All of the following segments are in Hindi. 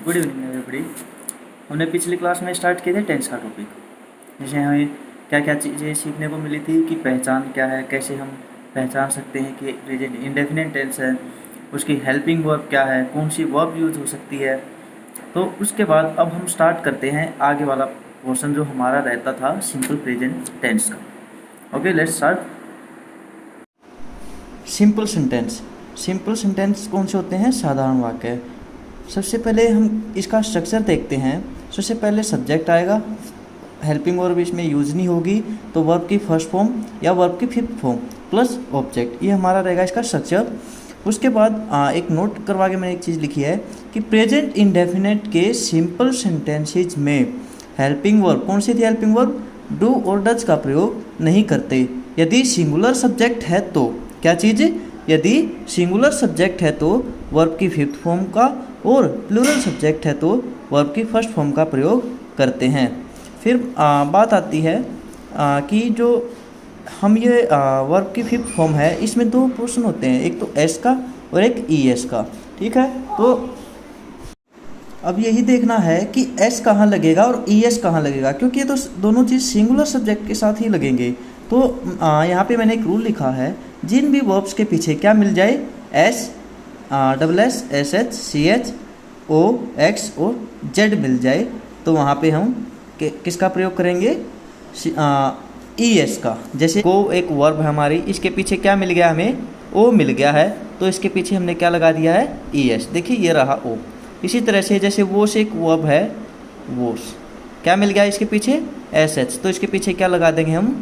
Good evening everybody. हमने पिछली क्लास में स्टार्ट किए थे टेंस का टॉपिक, जिसमें हमें क्या क्या चीज़ें सीखने को मिली थी कि पहचान क्या है, कैसे हम पहचान सकते हैं कि प्रेजेंट इंडेफिनिट टेंस है, उसकी हेल्पिंग वर्ब क्या है, कौन सी वर्ब यूज़ हो सकती है। तो उसके बाद अब हम स्टार्ट करते हैं आगे वाला पोर्शन जो हमारा रहता था सिंपल प्रेजेंट टेंस का। Okay, let's start. Simple sentence. Simple sentence कौन से होते हैं? साधारण वाक्य। सबसे पहले हम इसका स्ट्रक्चर देखते हैं। सबसे पहले सब्जेक्ट आएगा, हेल्पिंग वर्ब इसमें यूज नहीं होगी, तो वर्ब की फर्स्ट फॉर्म या वर्ब की फिफ्थ फॉर्म प्लस ऑब्जेक्ट, ये हमारा रहेगा इसका स्ट्रक्चर। उसके बाद एक नोट करवा के मैंने एक चीज़ लिखी है कि प्रेजेंट इंडेफिनिट के सिंपल सेंटेंसेज में हेल्पिंग वर्ब कौन सी थी? हेल्पिंग वर्ब डू और डज का प्रयोग नहीं करते। यदि सिंगुलर सब्जेक्ट है तो क्या चीज़? यदि सिंगुलर सब्जेक्ट है तो वर्ब की फिफ्थ फॉर्म का, और प्लूरल सब्जेक्ट है तो वर्ब की फर्स्ट फॉर्म का प्रयोग करते हैं। फिर बात आती है कि जो हम ये वर्ब की फिफ्थ फॉर्म है, इसमें दो पोर्शन होते हैं, एक तो एस का और एक ई एस का। ठीक है, तो अब यही देखना है कि एस कहाँ लगेगा और ई एस कहाँ लगेगा, क्योंकि ये तो दोनों चीज़ सिंगुलर सब्जेक्ट के साथ ही लगेंगे। तो यहाँ पे मैंने एक रूल लिखा है, जिन भी वर्ब्स के पीछे क्या मिल जाए, S, double S, S H, C H, O, X और जेड मिल जाए, तो वहाँ पे हम किसका प्रयोग करेंगे? ई एस का। जैसे को एक वर्ब है हमारी, इसके पीछे क्या मिल गया हमें? ओ मिल गया है, तो इसके पीछे हमने क्या लगा दिया है? E S. देखिए ये रहा ओ। इसी तरह से जैसे वो से एक वर्ब है, वोस, क्या मिल गया इसके पीछे? एस एच, तो इसके पीछे क्या लगा देंगे हम?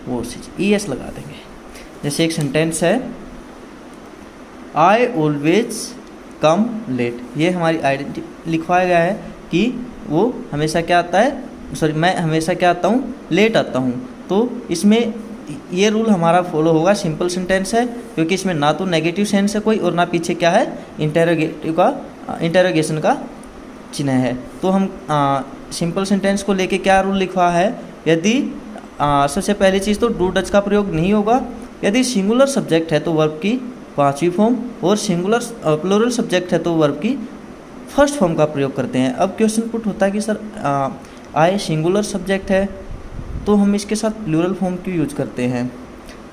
वो से ई एस लगा देंगे। जैसे एक सेंटेंस है, आई ऑलवेज कम लेट, ये हमारी आइडेंटिटी लिखवाया गया है कि वो हमेशा क्या आता है, सॉरी मैं हमेशा क्या आता हूँ? लेट आता हूँ। तो इसमें ये रूल हमारा फॉलो होगा, सिंपल सेंटेंस है, क्योंकि इसमें ना तो नेगेटिव सेंस है कोई और ना पीछे क्या है? इंटेरोगेशन का चिन्ह है। तो हम सिंपल सेंटेंस को लेके क्या रूल लिखवा है? यदि सबसे पहली चीज़ तो डू डज का प्रयोग नहीं होगा। यदि सिंगुलर सब्जेक्ट है तो वर्ब की पांचवी फॉर्म, और सिंगुलर प्लूरल सब्जेक्ट है तो वर्ब की फर्स्ट फॉर्म का प्रयोग करते हैं। अब क्वेश्चन पुट होता है कि सर आई सिंगुलर सब्जेक्ट है तो हम इसके साथ प्लूरल फॉर्म क्यों यूज करते हैं?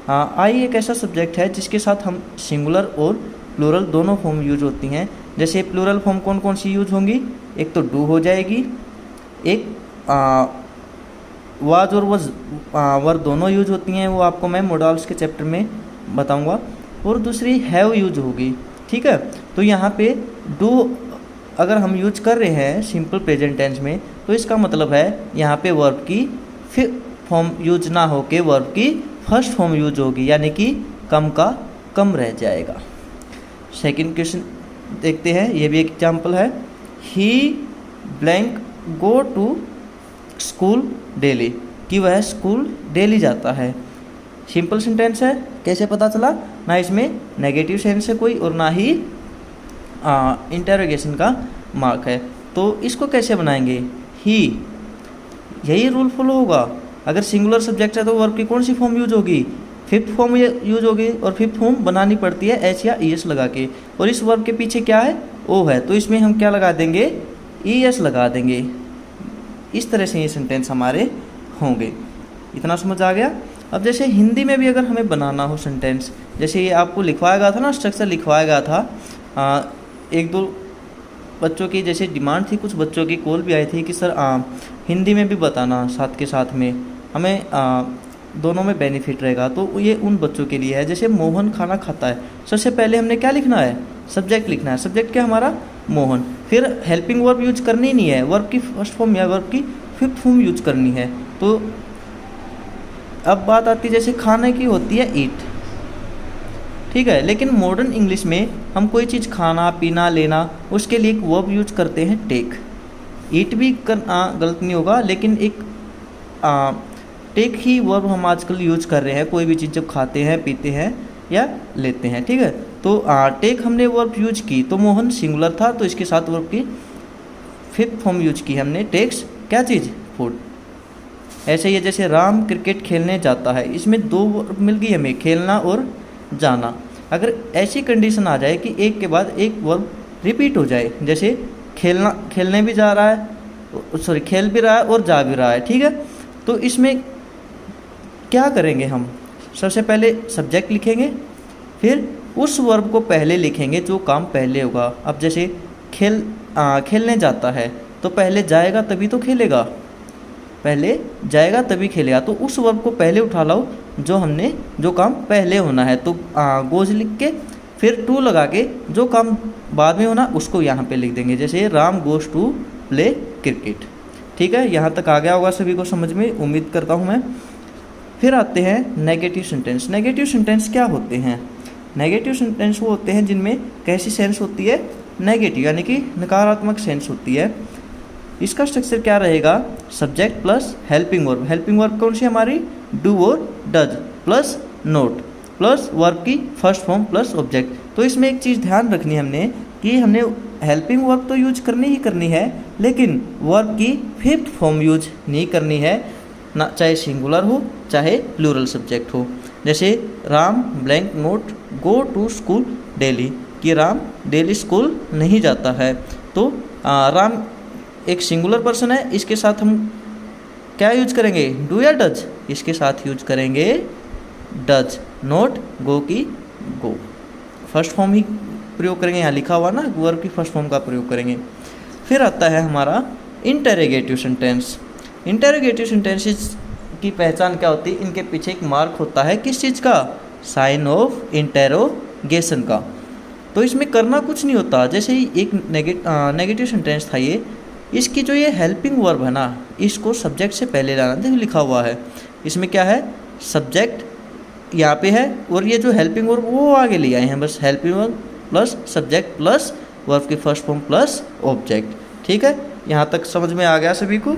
आई एक ऐसा सब्जेक्ट है जिसके साथ हम सिंगुलर और प्लूरल दोनों फॉर्म यूज होती हैं। जैसे प्लूरल फॉर्म कौन कौन सी यूज होंगी? एक तो डू हो जाएगी, एक वाज और वज वर दोनों यूज होती हैं, वो आपको मैं मॉडल्स के चैप्टर में बताऊंगा, और दूसरी हैव यूज होगी। ठीक है, तो यहाँ पे डू अगर हम यूज कर रहे हैं सिंपल प्रेजेंट टेंस में, तो इसका मतलब है यहाँ पे वर्ब की फिफ्थ फॉर्म यूज ना होके वर्ब की फर्स्ट फॉर्म यूज होगी, यानी कि कम का कम रह जाएगा। सेकंड क्वेश्चन देखते हैं, ये भी एक एग्जाम्पल है, he blank go to school daily, कि वह स्कूल डेली जाता है। सिंपल सेंटेंस है, कैसे पता चला? ना इसमें नेगेटिव सेंस है कोई और ना ही इंटेरोगेशन का मार्क है। तो इसको कैसे बनाएंगे? ही, यही रूल फॉलो होगा। अगर सिंगुलर सब्जेक्ट है तो वर्ब की कौन सी फॉर्म यूज होगी? फिफ्थ फॉर्म यूज होगी, और फिफ्थ फॉर्म बनानी पड़ती है एच या ई एस लगा के, और इस वर्ब के पीछे क्या है? ओ है, तो इसमें हम क्या लगा देंगे? ई एस लगा देंगे। इस तरह से ये सेंटेंस हमारे होंगे। इतना समझ आ गया? अब जैसे हिंदी में भी अगर हमें बनाना हो सेंटेंस, जैसे ये आपको लिखवाया गया था ना, स्ट्रक्चर लिखवाया गया था, एक दो बच्चों की जैसे डिमांड थी, कुछ बच्चों की कॉल भी आई थी कि सर हिंदी में भी बताना साथ के साथ में, हमें दोनों में बेनिफिट रहेगा। तो ये उन बच्चों के लिए है। जैसे मोहन खाना खाता है, सबसे पहले हमने क्या लिखना है? सब्जेक्ट लिखना है। सब्जेक्ट क्या हमारा? मोहन। फिर हेल्पिंग वर्ब यूज करनी नहीं है, वर्ब की फर्स्ट फॉर्म या वर्ब की फिफ्थ फॉर्म यूज करनी है। तो अब बात आती है जैसे खाने की होती है ईट, ठीक है, लेकिन मॉडर्न इंग्लिश में हम कोई चीज़ खाना पीना लेना, उसके लिए एक वर्ब यूज करते हैं टेक। ईट भी करना गलत नहीं होगा, लेकिन एक टेक ही वर्ब हम आजकल यूज कर रहे हैं, कोई भी चीज़ जब खाते हैं, पीते हैं या लेते हैं। ठीक है, तो टेक हमने वर्ब यूज की, तो मोहन सिंगुलर था, तो इसके साथ वर्ब की फिफ्थ फॉर्म यूज की हमने, टेक्स क्या चीज़? फूड। ऐसे ही जैसे राम क्रिकेट खेलने जाता है, इसमें दो वर्ब मिल गई हमें, खेलना और जाना। अगर ऐसी कंडीशन आ जाए कि एक के बाद एक वर्ब रिपीट हो जाए, जैसे खेलने भी जा रहा है, सॉरी खेल भी रहा है और जा भी रहा है, ठीक है। तो इसमें क्या करेंगे हम, सबसे पहले सब्जेक्ट लिखेंगे, फिर उस वर्ब को पहले लिखेंगे जो काम पहले होगा। अब जैसे खेलने जाता है तो पहले जाएगा तभी तो खेलेगा, पहले जाएगा तभी खेलेगा, तो उस वर्ब को पहले उठा लाओ जो काम पहले होना है। तो गोज लिख के फिर टू लगा के जो काम बाद में होना उसको यहाँ पे लिख देंगे, जैसे Ram goes to play cricket, ठीक है। यहाँ तक आ गया होगा सभी को समझ में, उम्मीद करता हूँ मैं। फिर आते हैं नेगेटिव सेंटेंस। नेगेटिव सेंटेंस क्या होते हैं? नेगेटिव सेंटेंस वो होते हैं जिनमें कैसी सेंस होती है, नेगेटिव, यानी कि नकारात्मक सेंस होती है। इसका स्ट्रक्चर क्या रहेगा, subject plus helping verb. Helping verb कौन सी हमारी, डू और does plus note plus verb की फर्स्ट फॉर्म प्लस ऑब्जेक्ट। तो इसमें एक चीज़ ध्यान रखनी है हमने कि हमने हेल्पिंग वर्ब तो यूज करनी ही करनी है, लेकिन वर्ब की फिफ्थ फॉर्म यूज नहीं करनी है ना, चाहे सिंगुलर हो चाहे प्लूरल सब्जेक्ट हो। जैसे Ram blank not go to school daily, कि राम डेली स्कूल नहीं जाता है। तो राम एक सिंगुलर पर्सन है, इसके साथ हम क्या यूज करेंगे, डू या डज, इसके साथ यूज करेंगे डज। नोट गो की गो, फर्स्ट फॉर्म ही प्रयोग करेंगे, यहाँ लिखा हुआ ना वर्ब की फर्स्ट फॉर्म का प्रयोग करेंगे। फिर आता है हमारा इंटरोगेटिव सेंटेंस। इंटरोगेटिव सेंटेंसेस की पहचान क्या होती है, इनके पीछे एक मार्क होता है, किस चीज़ का, साइन ऑफ इंटेरोगेशन का। तो इसमें करना कुछ नहीं होता, जैसे ही एक नेगेटिव सेंटेंस था ये, इसकी जो ये हेल्पिंग वर्ब है ना, इसको सब्जेक्ट से पहले लाना। देखो लिखा हुआ है इसमें क्या है, सब्जेक्ट यहाँ पे है और ये जो हेल्पिंग वर्ब वो आगे ले आए हैं, बस helping verb plus subject plus verb की फर्स्ट फॉर्म प्लस ऑब्जेक्ट, ठीक है। यहाँ तक समझ में आ गया सभी को।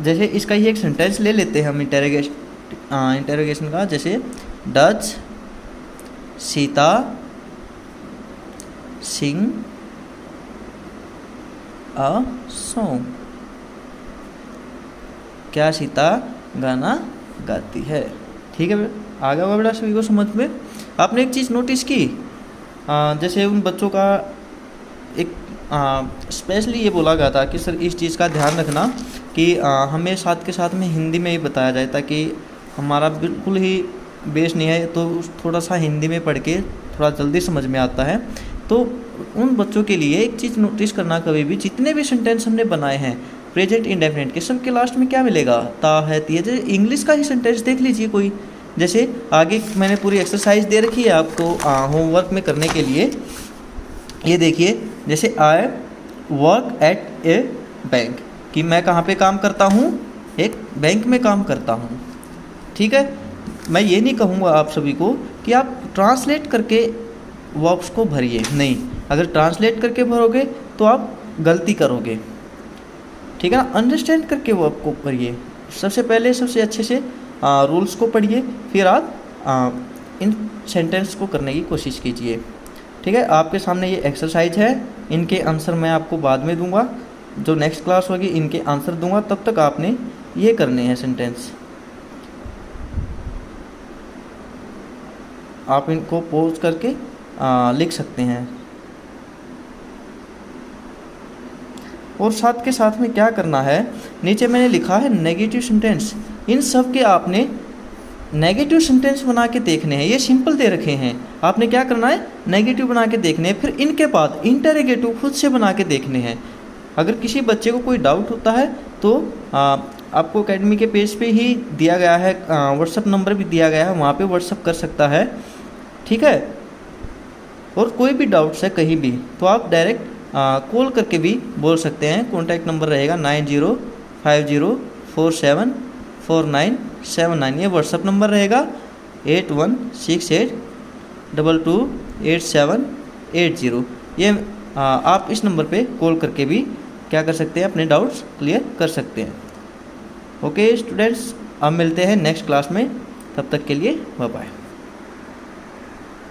जैसे इसका ही एक सेंटेंस ले लेते हैं हम इंटेरोगेशन का, जैसे does Sita sing a song, क्या सीता गाना गाती है, ठीक है। आ गया होगा बेटा सभी को समझ में। आपने एक चीज़ नोटिस की, जैसे उन बच्चों का एक स्पेशली ये बोला गया था कि सर इस चीज़ का ध्यान रखना कि हमें साथ के साथ में हिंदी में ही बताया जाए, ताकि हमारा बिल्कुल ही बेस नहीं है, तो थोड़ा सा हिंदी में पढ़ के थोड़ा जल्दी समझ में आता है। तो उन बच्चों के लिए एक चीज़ नोटिस करना, कभी भी जितने भी सेंटेंस हमने बनाए हैं प्रेजेंट इंडेफिनिट के, सबके लास्ट में क्या मिलेगा, ता है ती है। जैसे इंग्लिश का ही सेंटेंस देख लीजिए कोई, जैसे आगे मैंने पूरी एक्सरसाइज दे रखी है आपको होमवर्क में करने के लिए। ये देखिए, जैसे I work at A bank, कि मैं कहाँ पे काम करता हूँ, एक बैंक में काम करता हूँ, ठीक है। मैं ये नहीं कहूँगा आप सभी को कि आप ट्रांसलेट करके वर्ब्स को भरिए, नहीं, अगर ट्रांसलेट करके भरोगे तो आप गलती करोगे, ठीक है ना। अंडरस्टैंड करके वर्ब को भरिए, सबसे पहले सबसे अच्छे से रूल्स को पढ़िए, फिर आप इन सेंटेंस को करने की कोशिश कीजिए, ठीक है। आपके सामने ये एक्सरसाइज है, इनके आंसर मैं आपको बाद में दूंगा, जो नेक्स्ट क्लास होगी इनके आंसर दूंगा, तब तक आपने ये करने हैं सेंटेंस। आप इनको पॉज करके लिख सकते हैं। और साथ के साथ में क्या करना है, नीचे मैंने लिखा है नेगेटिव सेंटेंस, इन सब के आपने नेगेटिव सेंटेंस बना के देखने हैं। ये सिंपल दे रखे हैं, आपने क्या करना है, नेगेटिव बना के देखने हैं, फिर इनके बाद इंटरोगेटिव खुद से बना के देखने हैं। अगर किसी बच्चे को कोई डाउट होता है तो आपको एकेडमी के पेज पे ही दिया गया है, व्हाट्सअप नंबर भी दिया गया है, वहाँ पे व्हाट्सअप कर सकता है, ठीक है। और कोई भी डाउट्स है कहीं भी तो आप डायरेक्ट कॉल करके भी बोल सकते हैं। कॉन्टैक्ट नंबर रहेगा 9050474979, ये व्हाट्सअप नंबर रहेगा 8168228780। ये आप इस नंबर पे कॉल करके भी क्या कर सकते हैं, अपने डाउट्स क्लियर कर सकते हैं। ओके स्टूडेंट्स, अब मिलते हैं नेक्स्ट क्लास में, तब तक के लिए बाय बाय।